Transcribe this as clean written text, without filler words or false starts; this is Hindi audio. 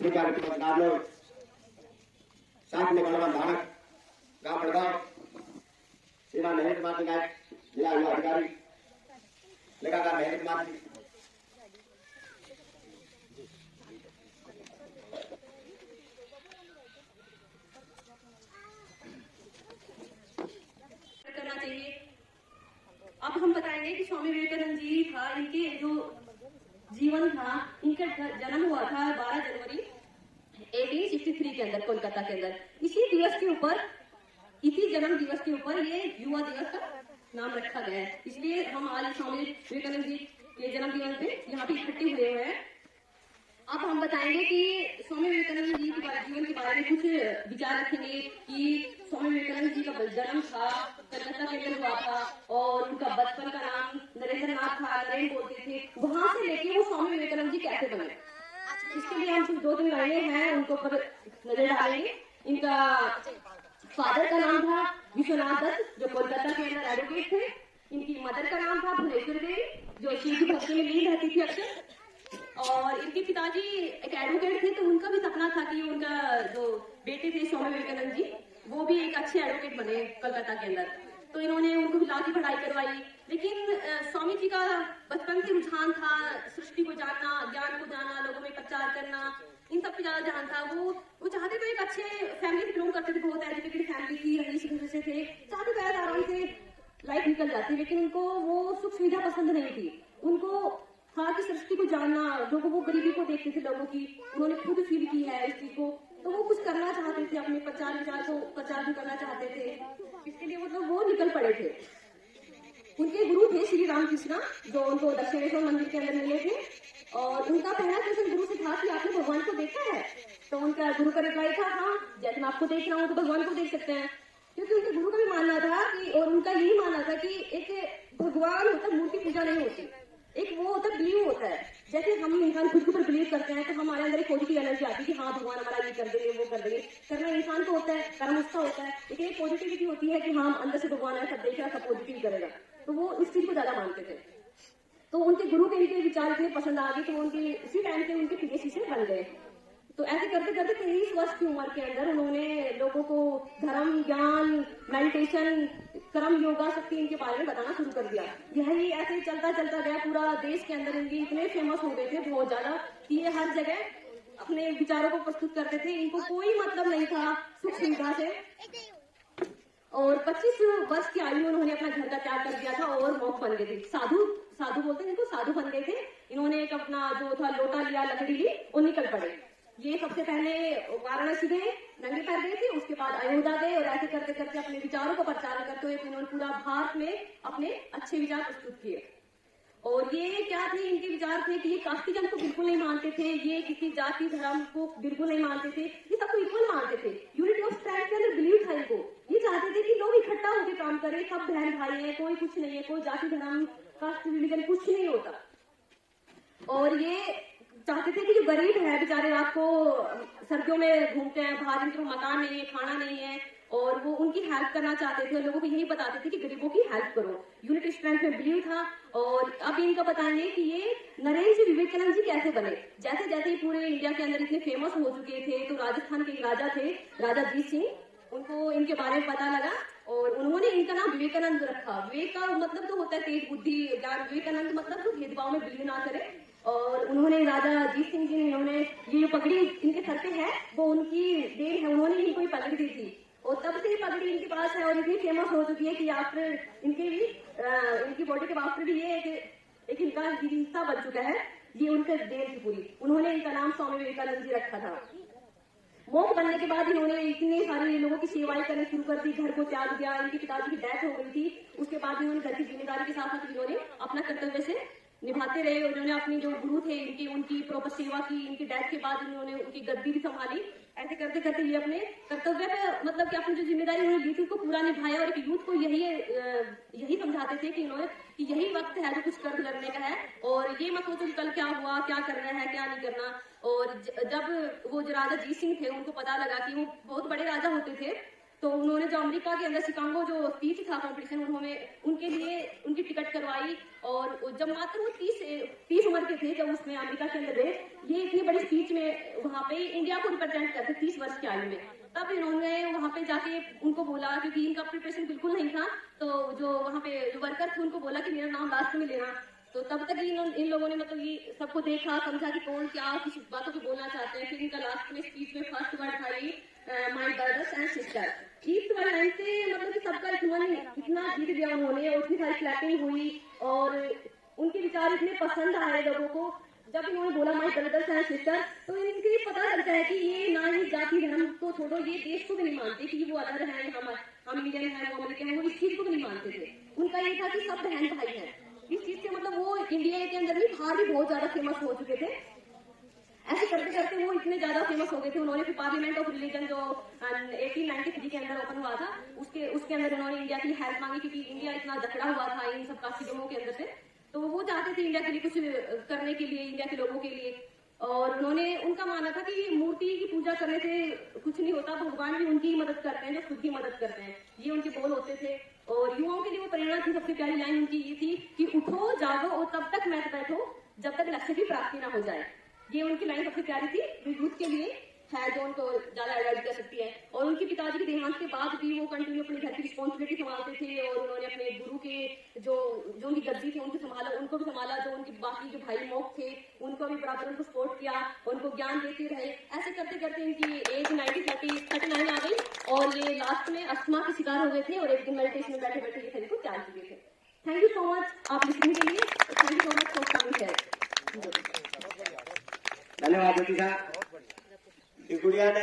मीडिया के पत्रकार लोग, साथ में गणवन धारक, गांव बड़गांव, सेवा महेंद्र कुमार नायक, जिला युवा अधिकारी, लगातार महेंद्र कुमार जी, करना चाहिए। अब हम बताएंगे कि स्वामी विवेकानंद जी था, इनके जो जीवन था, इनका जन्म हुआ था 12 जनवरी 1863 के अंदर, कोलकाता के अंदर। इसी दिवस के ऊपर, इसी जन्म दिवस के ऊपर ये युवा दिवस का नाम रखा गया है। इसलिए हम आज स्वामी विवेकानंद जी के जन्म दिवस पे यहाँ पे इकट्ठे हुए हैं। अब हम बताएंगे कि स्वामी विवेकानंद जी के जीवन के बारे में कुछ विचार रखेंगे कि स्वामी विवेकानंद जी का जन्म था, कलकत्ता के अंदर हुआ था, और उनका बचपन का नाम नरेंद्र नाथ था, नरेंद्र बोलते थे। वहां से लेके वो स्वामी विवेकानंद जी कैसे बने, इसके लिए हम कुछ 2-3 लाइनें हैं उनको पर नजर डालेंगे। इनका फादर का नाम था विश्वनाथ दत्त, जो कोलकाता के अंदर एडवोकेट थे। इनकी मदर का नाम था भुवनेश्वर देवी, जो शिव की भक्ति में लीन रहती थी अक्सर। और इनके पिताजी एक एडवोकेट थे, तो उनका भी सपना था कि उनका जो बेटे थे स्वामी विवेकानंद जी, वो भी एक अच्छे एडवोकेट बने कलकत्ता के अंदर। तो इन्होंने उनको भी लॉ की पढ़ाई करवाई। लेकिन स्वामी जी का बचपन से रुझान था सृष्टि को जानना, ज्ञान को जानना, लोगों में प्रचार करना, इन सब पे ज्यादा ध्यान था। वो चाहते तो एक अच्छे फैमिली से बिलोंग करते थे, बहुत एजुकेटेड फैमिली थी, रईस घर से थे, चाहते तो आराम से लाइफ निकल जाती, लेकिन उनको वो सुख सुविधा पसंद नहीं थी। उनको था कि सृष्टि को जानना, लोगों को गरीबी को देखते थे लोगों की, उन्होंने खुद फील की है इस चीज को, तो वो कुछ करना चाहते थे, अपने प्रचार विचार को प्रचार भी करना चाहते थे। इसके लिए मतलब वो निकल पड़े थे। उनके गुरु थे श्री रामकृष्ण, जो उनको दक्षिणेश्वर मंदिर के अंदर मिले थे। और उनका पहला क्वेश्चन गुरु से था कि आपने भगवान को देखा है? तो उनका गुरु का रिप्लाई था, हाँ, जैसे मैं आपको देख रहा हूँ तो भगवान को देख सकते हैं। क्योंकि उनके गुरु का भी मानना था कि, और उनका यही मानना था कि एक भगवान होता, मूर्ति पूजा नहीं होती, एक वो होता बिलीव होता है। जैसे हम इंसान खुद के ऊपर बिलीव करते हैं तो हमारे अंदर एक पॉजिटिव एनर्जी आती है कि हाँ भगवान हमारा ये कर देंगे, वो कर देंगे। करना इंसान को होता है, कर्म उसका होता है, लेकिन एक पॉजिटिविटी होती है कि हाँ अंदर से भगवान है, सब देख रहा, सब पॉजिटिव करेगा। तो वो इस चीज को ज्यादा मानते थे। तो उनके गुरु के इनके विचार इतने पसंद आ गए तो उनके इसी टाइम पे उनके पीएचडी से बन गए। तो ऐसे करते करते 23 वर्ष की उम्र के अंदर उन्होंने लोगों को धर्म, ज्ञान, मेडिटेशन, कर्म, योगा, शक्ति इनके बारे में बताना शुरू कर दिया। यही ऐसे चलता चलता गया, पूरा देश के अंदर इनके इतने फेमस हो गए थे बहुत ज्यादा कि ये हर जगह अपने विचारों को प्रस्तुत करते थे। इनको कोई मतलब नहीं था सुख सुविधा से। और 25 वर्ष की आयु में उन्होंने अपना घर का त्याग कर दिया था और मॉन्क बन गए थे। साधु बोलते हैं इनको, साधु बन गए थे। इन्होंने एक अपना जो था लोटा लिया, लकड़ी ली और निकल पड़े। ये सबसे पहले वाराणसी गए, नंगे पैर गए थे, उसके बाद अयोध्या गए, और ऐसे करते करते अपने विचारों को प्रचार करते हुए इन्होंने पूरा भारत में अपने अच्छे विचार प्रस्तुत किए। और ये क्या थे, इनके विचार थे कि ये कास्टिज्म को बिल्कुल नहीं मानते थे, ये किसी जाति धर्म को बिल्कुल नहीं मानते थे, ये सबको इक्वल मानते थे। यूनिटी ऑफ स्ट्रेंथ के अंदर बिलीव था इनको। ये चाहते थे कि लोग इकट्ठा होकर काम करें, सब बहन भाई है, कोई कुछ नहीं है, कोई जाति धर्म कास्ट रिलीजन कुछ नहीं होता। और ये चाहते थे कि जो गरीब है बेचारे, रात को सर्दियों में घूमते हैं बाहर, जिनके मकान नहीं है, खाना नहीं है, और वो उनकी हेल्प करना चाहते थे। लोगों को यही बताते थे कि गरीबों की हेल्प करो। यूनिटी स्ट्रेंथ में बिलीव था। और अब इनका बताएंगे कि ये नरेंद्र विवेकानंद जी कैसे बने। जैसे जैसे पूरे इंडिया के अंदर इतने फेमस हो चुके थे, तो राजस्थान के राजा थे, राजा जीत सिंह, उनको इनके बारे में पता लगा और उन्होंने इनका नाम विवेकानंद रखा। विवेक का मतलब तो होता है तेज बुद्धि, ज्ञान। विवेकानंद मतलब जो भेदभाव में बिलीव ना करे। और उन्होंने राजा जीत सिंह जी ने, उन्होंने ये जो पगड़ी इनके सर पे है वो उनकी देन है, उन्होंने इनको पगड़ी दी थी। और तब से ये पगड़ी इनके पास है और इतनी फेमस हो चुकी है कि आफ्टर इनके भी इनकी बॉडी के आफ्टर भी ये एक इनका हिस्सा बन चुका है। ये उनका देन थी पूरी। उन्होंने इनका नाम स्वामी विवेकानंद जी रखा था। मोक्ष बनने के बाद इन्होंने इतने सारे लोगों की सेवाएं करनी शुरू कर दी, घर को त्याग दिया। इनके पिताजी की डेथ हो गई थी, उसके बाद इन्होंने घर की जिम्मेदारी के साथ साथ इन्होंने अपना कर्तव्य से निभाते रहे। उन्होंने अपनी जो गुरु थे इनकी, उनकी प्रॉपर सेवा की। इनकी डेथ के बाद इन्होंने उनकी गद्दी भी संभाली। ऐसे करते करते ये अपने कर्तव्य पे, मतलब कि अपनी जो जिम्मेदारी उन्होंने ली थी उसको पूरा निभाया। और एक यूथ को यही समझाते थे कि इन्होंने कि यही वक्त है जो कुछ कर लड़ने का है, और ये मत सोचो कि कल क्या हुआ, क्या करना है, क्या नहीं करना। और जब वो जो राजा जीत सिंह थे, उनको पता लगा कि वो बहुत बड़े राजा होते थे, तो उन्होंने जो अमेरिका के अंदर शिकागो जो स्पीच था कॉम्पिटिशन, उन्होंने उनके लिए उनकी टिकट करवाई। और जब मात्र वो 30 उम्र के थे जब उसमें अमेरिका के अंदर गए, ये इतनी बड़ी स्पीच में वहां पे इंडिया को रिप्रेजेंट करते 30 वर्ष की आयु में। तब इन्होंने वहां पे जाके उनको बोला, क्योंकि इनका प्रिपरेशन बिल्कुल नहीं था, तो जो वहां पे जो वर्कर थे उनको बोला कि मेरा नाम लास्ट में लेना। तो तब तक इन लोगों ने मतलब ये सबको देखा, समझा कि कौन क्या किस बातों को बोलना चाहते हैं। फिर इनका लास्ट में स्पीच में फर्स्ट वर्ड था ये माय ब्रदर्स एंड सिस्टर। इस लाइन से मतलब कि सबका इतना जीत गया उन्होंने, और इतनी सारी क्लैपिंग हुई और उनके विचार इतने पसंद आए लोगों को। जब इन्होंने बोला माय ब्रदर्स एंड सिस्टर, तो इनके पता लगता है कि ये ना ही जाति धर्म को छोड़ो, ये देश को भी नहीं मानते कि वो अदर है, हम इंडियन है, वो अमेरिकन है, वो इस चीज को भी नहीं मानते थे। उनका ये था कि सब बहन भाई है। इस चीज से मतलब वो इंडिया के अंदर भी बाहर भी बहुत ज्यादा फेमस हो चुके थे। ऐसे करते करते वो इतने ज्यादा फेमस हो गए थे। उन्होंने फिर पार्लियामेंट ऑफ रिलीजन जो 1893 के अंदर ओपन हुआ था, उसके अंदर उन्होंने इंडिया की हेल्प मांगी, क्योंकि इंडिया इतना जकड़ा हुआ था इन सब कास्टिज्मों के अंदर से। तो वो चाहते थे इंडिया के लिए कुछ करने के लिए, इंडिया के लोगों के लिए। और उन्होंने उनका मानना था कि मूर्ति की पूजा करने से कुछ नहीं होता, भगवान भी उनकी ही मदद करते हैं जो खुद की मदद करते हैं। ये उनके बोल होते थे। और युवाओं के लिए वो प्रेरणा थी। सबसे प्यारी लाइन उनकी ये थी कि उठो जागो और तब तक मत बैठो जब तक लक्ष्य की प्राप्ति ना हो जाए। ये उनकी लाइन सबसे प्यारी थी, जो यूथ के लिए है, जो उनको ज्यादा एडवाइज कर सकती है। और उनके पिताजी के देहांत के बाद भी वो कंटिन्यू अपने घर की रिस्पॉन्सिबिलिटी संभालते थे। और उन्होंने अपने गुरु के जो उनकी गद्दी थी उनको भी संभाला, जो उनके बाकी जो भाई मोक थे उनको भी बराबर उनको सपोर्ट किया, उनको ज्ञान देते रहे। ऐसे करते करते इनकी एज 39 आ गई और ये लास्ट में अस्थमा के शिकार हो गए थे। और एक दिन मेडिटेशन में बैठे बैठे ये शरीर को त्याग चुके थे। थैंक यू सो मच आप लिखने के लिए। Thank you so much for coming here. धन्यवाद ज्योति साहब। इस गुड़िया ने